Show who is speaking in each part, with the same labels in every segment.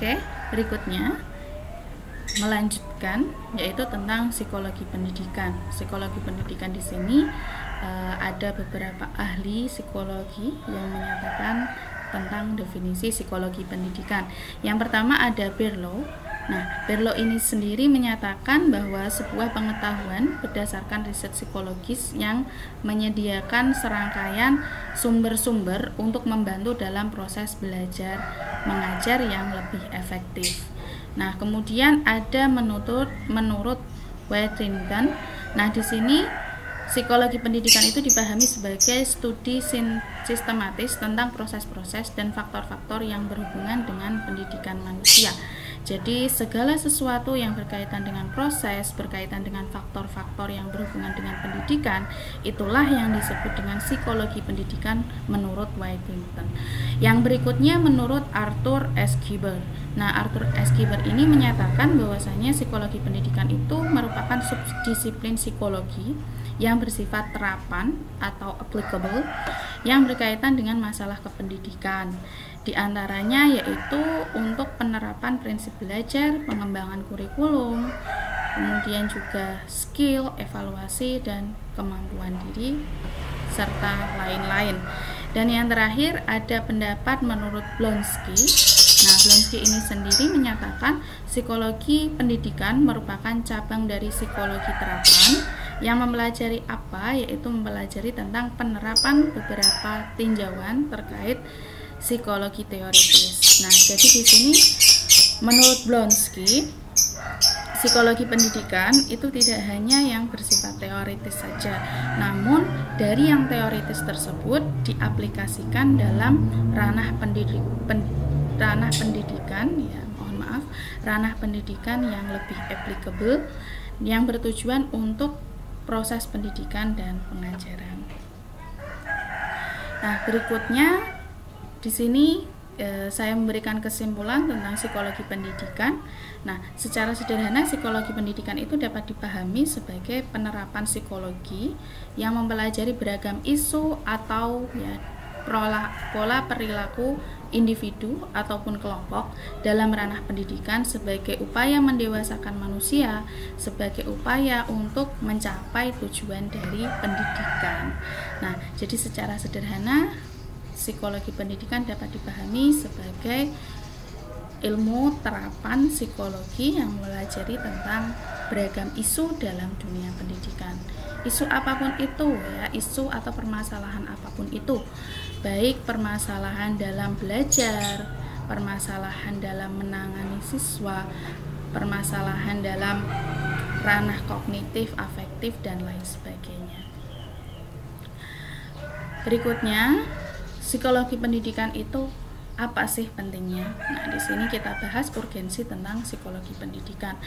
Speaker 1: Oke, berikutnya melanjutkan yaitu tentang psikologi pendidikan. Psikologi pendidikan di sini ada beberapa ahli psikologi yang menyatakan tentang definisi psikologi pendidikan. Yang pertama ada Berlow. Nah, Berlow ini sendiri menyatakan bahwa sebuah pengetahuan berdasarkan riset psikologis yang menyediakan serangkaian sumber-sumber untuk membantu dalam proses belajar mengajar yang lebih efektif. Nah, kemudian ada menurut Whittington. Nah, di sini psikologi pendidikan itu dipahami sebagai studi sistematis tentang proses-proses dan faktor-faktor yang berhubungan dengan pendidikan manusia. Jadi segala sesuatu yang berkaitan dengan proses, berkaitan dengan faktor-faktor yang berhubungan dengan pendidikan, itulah yang disebut dengan psikologi pendidikan menurut Whittington. Yang berikutnya menurut Arthur S. Gieber. Nah, Arthur S. Gieber ini menyatakan bahwasanya psikologi pendidikan itu merupakan subdisiplin psikologi yang bersifat terapan atau applicable yang berkaitan dengan masalah kependidikan. Di antaranya yaitu untuk penerapan prinsip belajar, pengembangan kurikulum, kemudian juga skill, evaluasi, dan kemampuan diri, serta lain-lain. Dan yang terakhir ada pendapat menurut Blonsky. Nah, Blonsky ini sendiri menyatakan psikologi pendidikan merupakan cabang dari psikologi terapan yang mempelajari apa, yaitu mempelajari tentang penerapan beberapa tinjauan terkait psikologi teoritis. Nah, jadi di sini menurut Blonsky, psikologi pendidikan itu tidak hanya yang bersifat teoritis saja, namun dari yang teoritis tersebut diaplikasikan dalam ranah pendidikan yang lebih applicable, yang bertujuan untuk proses pendidikan dan pengajaran. Nah, berikutnya di sini saya memberikan kesimpulan tentang psikologi pendidikan. Nah, secara sederhana psikologi pendidikan itu dapat dipahami sebagai penerapan psikologi yang mempelajari beragam isu atau pola perilaku individu ataupun kelompok dalam ranah pendidikan sebagai upaya mendewasakan manusia, sebagai upaya untuk mencapai tujuan dari pendidikan. Nah, jadi secara sederhana psikologi pendidikan dapat dipahami sebagai ilmu terapan psikologi yang mempelajari tentang beragam isu dalam dunia pendidikan. Isu apapun itu isu atau permasalahan apapun itu, baik permasalahan dalam belajar, permasalahan dalam menangani siswa, permasalahan dalam ranah kognitif, afektif, dan lain sebagainya. Berikutnya, psikologi pendidikan itu apa sih pentingnya? Nah, di sini kita bahas urgensi tentang psikologi pendidikan.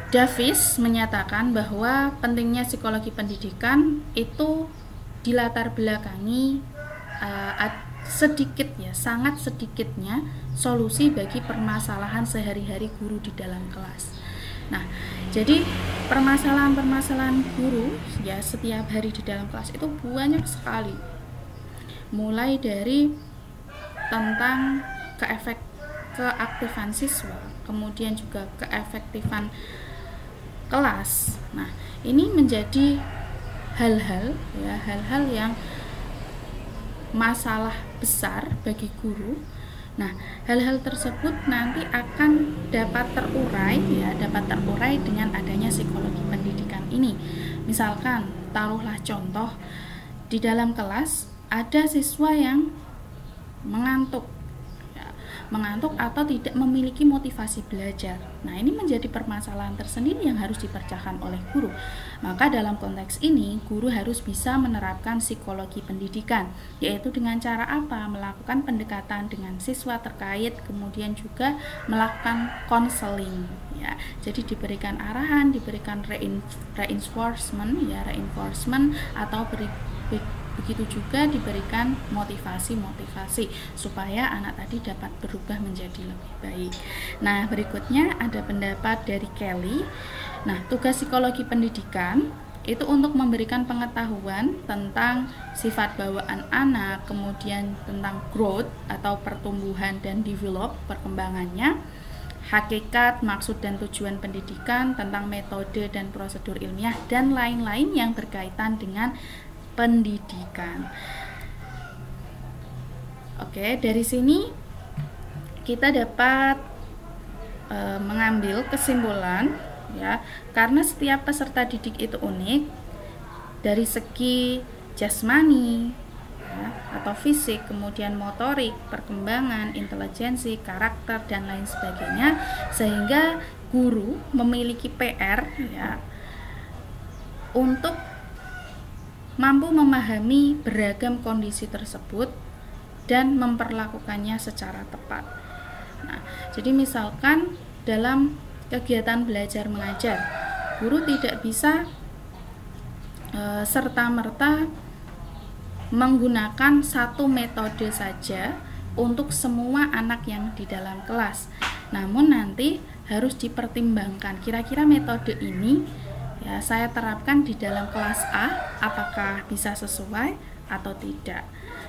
Speaker 1: Davis menyatakan bahwa pentingnya psikologi pendidikan itu dilatar belakangi sangat sedikitnya solusi bagi permasalahan sehari-hari guru di dalam kelas. Nah, jadi permasalahan-permasalahan guru setiap hari di dalam kelas itu banyak sekali. Mulai dari tentang keaktifan siswa, kemudian juga keefektifan kelas. Nah, ini menjadi hal-hal yang masalah besar bagi guru. Nah, hal-hal tersebut nanti akan dapat terurai dengan adanya psikologi pendidikan ini. Misalkan, taruhlah contoh di dalam kelas ada siswa yang mengantuk atau tidak memiliki motivasi belajar. Nah, ini menjadi permasalahan tersendiri yang harus dipecahkan oleh guru. Maka dalam konteks ini, guru harus bisa menerapkan psikologi pendidikan, yaitu dengan cara apa? Melakukan pendekatan dengan siswa terkait, kemudian juga melakukan konseling. Jadi diberikan arahan, diberikan reinforcement atau begitu juga diberikan motivasi supaya anak tadi dapat berubah menjadi lebih baik. Nah, berikutnya ada pendapat dari Kelly. Nah, tugas psikologi pendidikan itu untuk memberikan pengetahuan tentang sifat bawaan anak, kemudian tentang growth atau pertumbuhan dan develop, perkembangannya, hakikat, maksud dan tujuan pendidikan, tentang metode dan prosedur ilmiah, dan lain-lain yang berkaitan dengan pendidikan. Oke, dari sini kita dapat mengambil kesimpulan, ya, karena setiap peserta didik itu unik dari segi jasmani, ya, atau fisik, kemudian motorik, perkembangan, intelijensi, karakter, dan lain sebagainya, sehingga guru memiliki PR, ya, untuk mampu memahami beragam kondisi tersebut dan memperlakukannya secara tepat. Nah, jadi misalkan dalam kegiatan belajar mengajar, guru tidak bisa serta-merta menggunakan satu metode saja untuk semua anak yang di dalam kelas. Namun nanti harus dipertimbangkan kira-kira metode ini, ya, saya terapkan di dalam kelas A, apakah bisa sesuai atau tidak.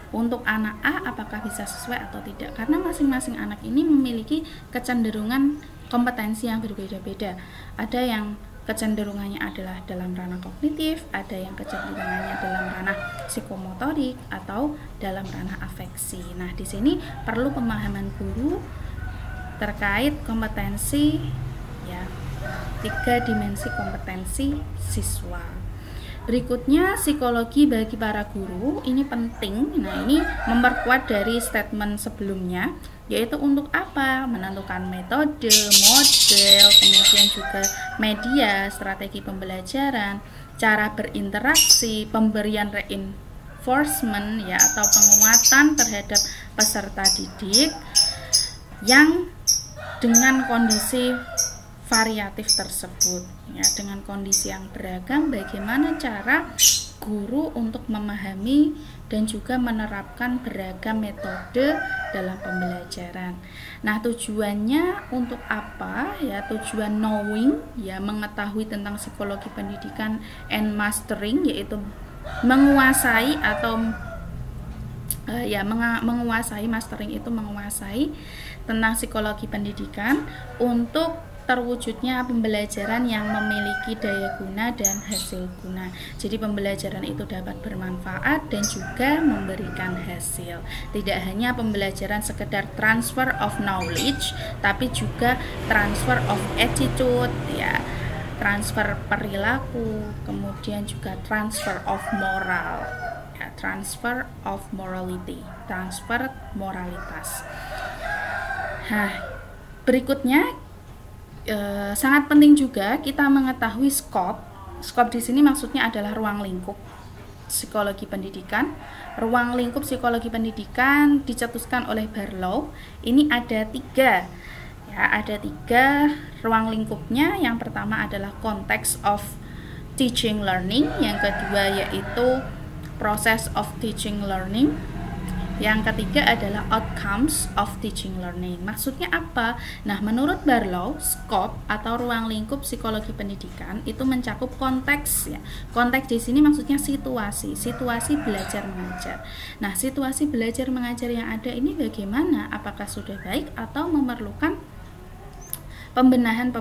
Speaker 1: Untuk anak A apakah bisa sesuai atau tidak, karena masing-masing anak ini memiliki kecenderungan kompetensi yang berbeda-beda. Ada yang kecenderungannya adalah dalam ranah kognitif, ada yang kecenderungannya dalam ranah psikomotorik atau dalam ranah afeksi. Nah, di sini perlu pemahaman guru terkait kompetensi, ya, 3 dimensi kompetensi siswa. Berikutnya, psikologi bagi para guru ini penting. Nah, ini memperkuat dari statement sebelumnya, yaitu untuk apa? Menentukan metode, model, kemudian juga media, strategi pembelajaran, cara berinteraksi, pemberian reinforcement, ya, atau penguatan terhadap peserta didik yang dengan kondisi variatif tersebut, ya, dengan kondisi yang beragam. Bagaimana cara guru untuk memahami dan juga menerapkan beragam metode dalam pembelajaran. Nah, tujuannya untuk apa? Ya, tujuan knowing, ya, mengetahui tentang psikologi pendidikan, and mastering, yaitu menguasai atau menguasai, mastering itu menguasai tentang psikologi pendidikan untuk terwujudnya pembelajaran yang memiliki daya guna dan hasil guna. Jadi pembelajaran itu dapat bermanfaat dan juga memberikan hasil. Tidak hanya pembelajaran sekedar transfer of knowledge, tapi juga transfer of attitude, ya, transfer perilaku, kemudian juga transfer of moral, ya, transfer of morality, transfer moralitas. Nah, berikutnya sangat penting juga kita mengetahui scope. Scope di sini maksudnya adalah ruang lingkup psikologi pendidikan. Ruang lingkup psikologi pendidikan dicetuskan oleh Barlow. Ini ada 3, ya, ada 3 ruang lingkupnya. Yang pertama adalah context of teaching learning, yang kedua yaitu process of teaching learning, yang ketiga adalah outcomes of teaching learning. Maksudnya apa? Nah, menurut Barlow, scope atau ruang lingkup psikologi pendidikan itu mencakup konteks, ya. Konteks di sini maksudnya situasi belajar mengajar. Nah, situasi belajar mengajar yang ada ini bagaimana? Apakah sudah baik atau memerlukan pembenahan?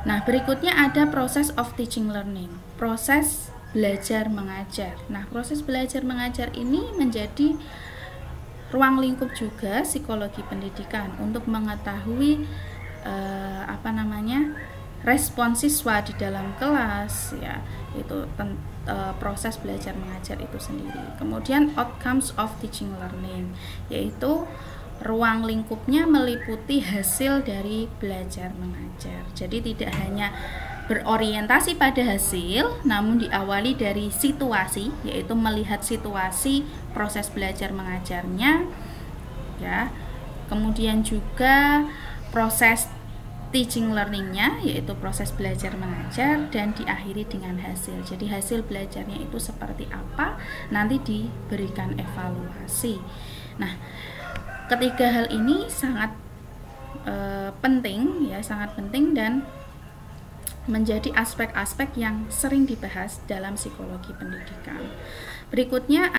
Speaker 1: Nah, berikutnya ada process of teaching learning. Proses belajar mengajar. Nah, proses belajar mengajar ini menjadi ruang lingkup juga psikologi pendidikan untuk mengetahui respon siswa di dalam kelas, ya, itu proses belajar mengajar itu sendiri. Kemudian outcomes of teaching learning, yaitu ruang lingkupnya meliputi hasil dari belajar mengajar. Jadi tidak hanya berorientasi pada hasil, namun diawali dari situasi, yaitu melihat situasi proses belajar mengajarnya, ya. Kemudian juga proses teaching learningnya, yaitu proses belajar mengajar, dan diakhiri dengan hasil. Jadi hasil belajarnya itu seperti apa, nanti diberikan evaluasi. Nah, ketiga hal ini sangat penting, ya, sangat penting dan menjadi aspek-aspek yang sering dibahas dalam psikologi pendidikan. Berikutnya